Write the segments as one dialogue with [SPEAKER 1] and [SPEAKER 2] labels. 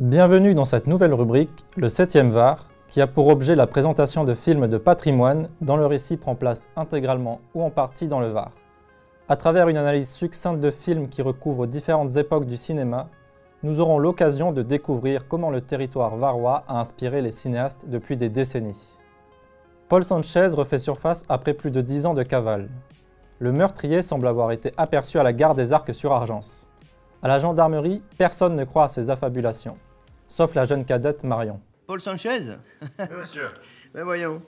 [SPEAKER 1] Bienvenue dans cette nouvelle rubrique, le 7e VAR, qui a pour objet la présentation de films de patrimoine dont le récit prend place intégralement ou en partie dans le Var. À travers une analyse succincte de films qui recouvrent différentes époques du cinéma, nous aurons l'occasion de découvrir comment le territoire varois a inspiré les cinéastes depuis des décennies. Paul Sanchez refait surface après plus de 10 ans de cavale. Le meurtrier semble avoir été aperçu à la gare des Arcs-sur-Argence. À la gendarmerie, personne ne croit à ses affabulations, sauf la jeune cadette Marion.
[SPEAKER 2] Paul Sanchez?
[SPEAKER 3] Oui, monsieur.
[SPEAKER 2] Ben voyons.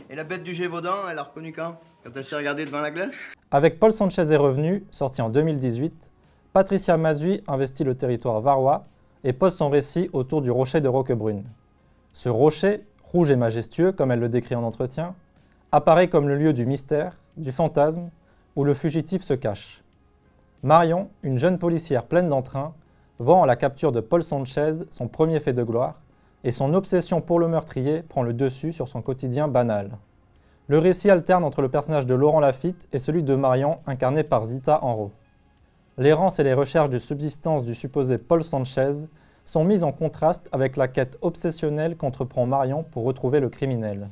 [SPEAKER 2] Et la bête du Gévaudan, elle a reconnu quand elle s'est regardée devant la glace?
[SPEAKER 1] Avec Paul Sanchez est revenu, sorti en 2018, Patricia Mazui investit le territoire varois et pose son récit autour du rocher de Roquebrune. Ce rocher, rouge et majestueux comme elle le décrit en entretien, apparaît comme le lieu du mystère, du fantasme, où le fugitif se cache. Marion, une jeune policière pleine d'entrain, voit en la capture de Paul Sanchez son premier fait de gloire, et son obsession pour le meurtrier prend le dessus sur son quotidien banal. Le récit alterne entre le personnage de Laurent Lafitte et celui de Marion, incarné par Zita Enro. L'errance et les recherches de subsistance du supposé Paul Sanchez sont mises en contraste avec la quête obsessionnelle qu'entreprend Marion pour retrouver le criminel.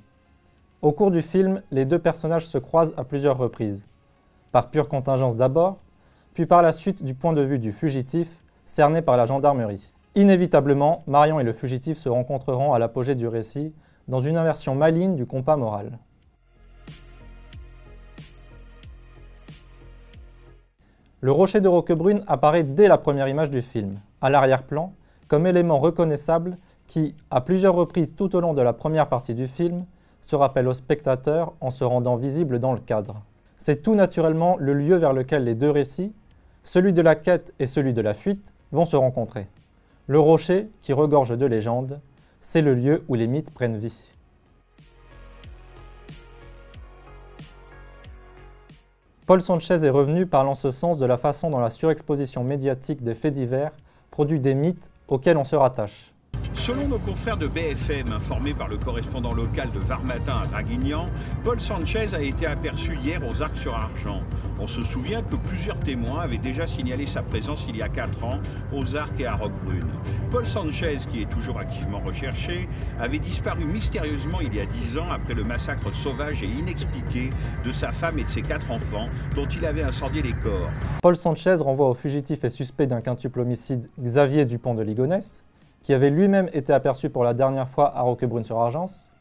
[SPEAKER 1] Au cours du film, les deux personnages se croisent à plusieurs reprises. Par pure contingence d'abord, puis par la suite du point de vue du fugitif, cerné par la gendarmerie. Inévitablement, Marion et le fugitif se rencontreront à l'apogée du récit, dans une inversion maligne du compas moral. Le rocher de Roquebrune apparaît dès la première image du film, à l'arrière-plan, comme élément reconnaissable qui, à plusieurs reprises tout au long de la première partie du film, se rappelle au spectateur en se rendant visible dans le cadre. C'est tout naturellement le lieu vers lequel les deux récits, celui de la quête et celui de la fuite, vont se rencontrer. Le rocher, qui regorge de légendes, c'est le lieu où les mythes prennent vie. Paul Sanchez est revenu parlant ce sens de la façon dont la surexposition médiatique des faits divers produit des mythes auxquels on se rattache.
[SPEAKER 4] Selon nos confrères de BFM, informés par le correspondant local de Var Matin à Draguignan, Paul Sanchez a été aperçu hier aux Arcs-sur-Argent. On se souvient que plusieurs témoins avaient déjà signalé sa présence il y a 4 ans aux Arcs et à Roquebrune. Paul Sanchez, qui est toujours activement recherché, avait disparu mystérieusement il y a 10 ans après le massacre sauvage et inexpliqué de sa femme et de ses 4 enfants, dont il avait incendié les corps.
[SPEAKER 1] Paul Sanchez renvoie au fugitif et suspect d'un quintuple homicide Xavier Dupont de Ligonnès, qui avait lui-même été aperçu pour la dernière fois à Roquebrune-sur-Argence,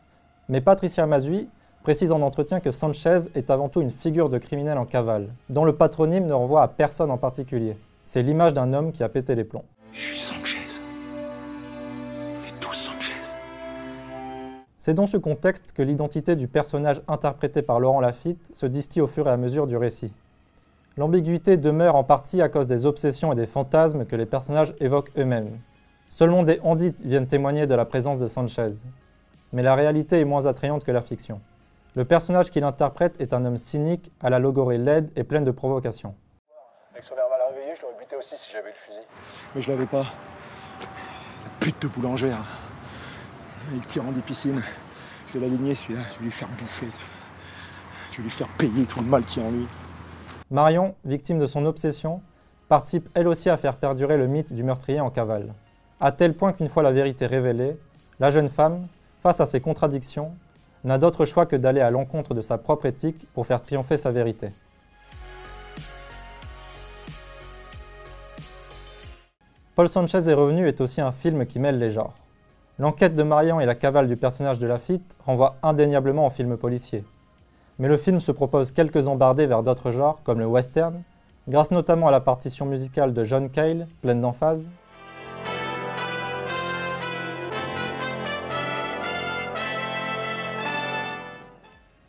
[SPEAKER 1] mais Patricia Mazui précise en entretien que Sanchez est avant tout une figure de criminel en cavale, dont le patronyme ne renvoie à personne en particulier. C'est l'image d'un homme qui a pété les plombs.
[SPEAKER 5] Je suis Sanchez. Et tous Sanchez.
[SPEAKER 1] C'est dans ce contexte que l'identité du personnage interprété par Laurent Lafitte se distille au fur et à mesure du récit. L'ambiguïté demeure en partie à cause des obsessions et des fantasmes que les personnages évoquent eux-mêmes. Seulement des on-dit viennent témoigner de la présence de Sanchez. Mais la réalité est moins attrayante que la fiction. Le personnage qu'il interprète est un homme cynique, à la logorée laide et pleine de provocations.
[SPEAKER 3] Avec son air mal réveillé, je l'aurais buté aussi si j'avais le fusil.
[SPEAKER 5] Mais je l'avais pas. La pute de boulangère. Il tire en des piscines. Je vais l'aligner celui-là, je vais lui faire bouffer. Je vais lui faire payer tout le mal qu'il y a en lui.
[SPEAKER 1] Marion, victime de son obsession, participe elle aussi à faire perdurer le mythe du meurtrier en cavale. À tel point qu'une fois la vérité révélée, la jeune femme, face à ses contradictions, n'a d'autre choix que d'aller à l'encontre de sa propre éthique pour faire triompher sa vérité. Paul Sanchez est revenu est aussi un film qui mêle les genres. L'enquête de Marion et la cavale du personnage de Lafitte renvoient indéniablement au film policier. Mais le film se propose quelques embardées vers d'autres genres, comme le western, grâce notamment à la partition musicale de John Cale, pleine d'emphase,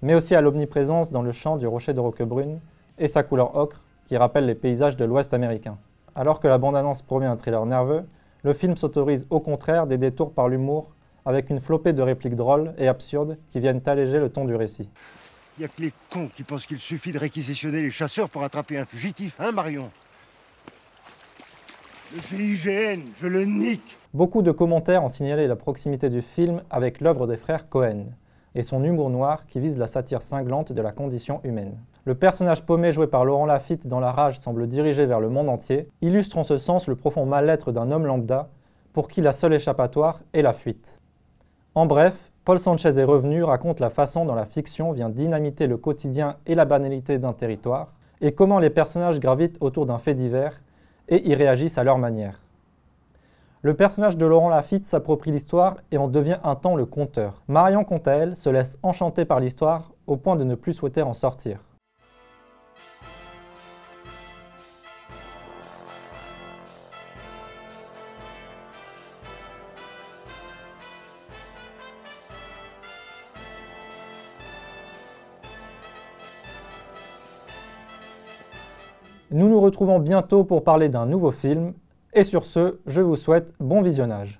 [SPEAKER 1] mais aussi à l'omniprésence dans le chant du rocher de Roquebrune et sa couleur ocre qui rappelle les paysages de l'Ouest américain. Alors que la bande-annonce promet un thriller nerveux, le film s'autorise au contraire des détours par l'humour avec une flopée de répliques drôles et absurdes qui viennent alléger le ton du récit.
[SPEAKER 6] Il n'y a que les cons qui pensent qu'il suffit de réquisitionner les chasseurs pour attraper un fugitif, hein Marion? Le GIGN, je le nique!
[SPEAKER 1] Beaucoup de commentaires ont signalé la proximité du film avec l'œuvre des frères Cohen et son humour noir qui vise la satire cinglante de la condition humaine. Le personnage paumé joué par Laurent Lafitte dans La Rage semble dirigé vers le monde entier, illustre en ce sens le profond mal-être d'un homme lambda pour qui la seule échappatoire est la fuite. En bref, Paul Sanchez est revenu raconte la façon dont la fiction vient dynamiter le quotidien et la banalité d'un territoire, et comment les personnages gravitent autour d'un fait divers et y réagissent à leur manière. Le personnage de Laurent Lafitte s'approprie l'histoire et en devient un temps le conteur. Marion, quant à elle, se laisse enchanter par l'histoire au point de ne plus souhaiter en sortir. Nous nous retrouvons bientôt pour parler d'un nouveau film, et sur ce, je vous souhaite bon visionnage.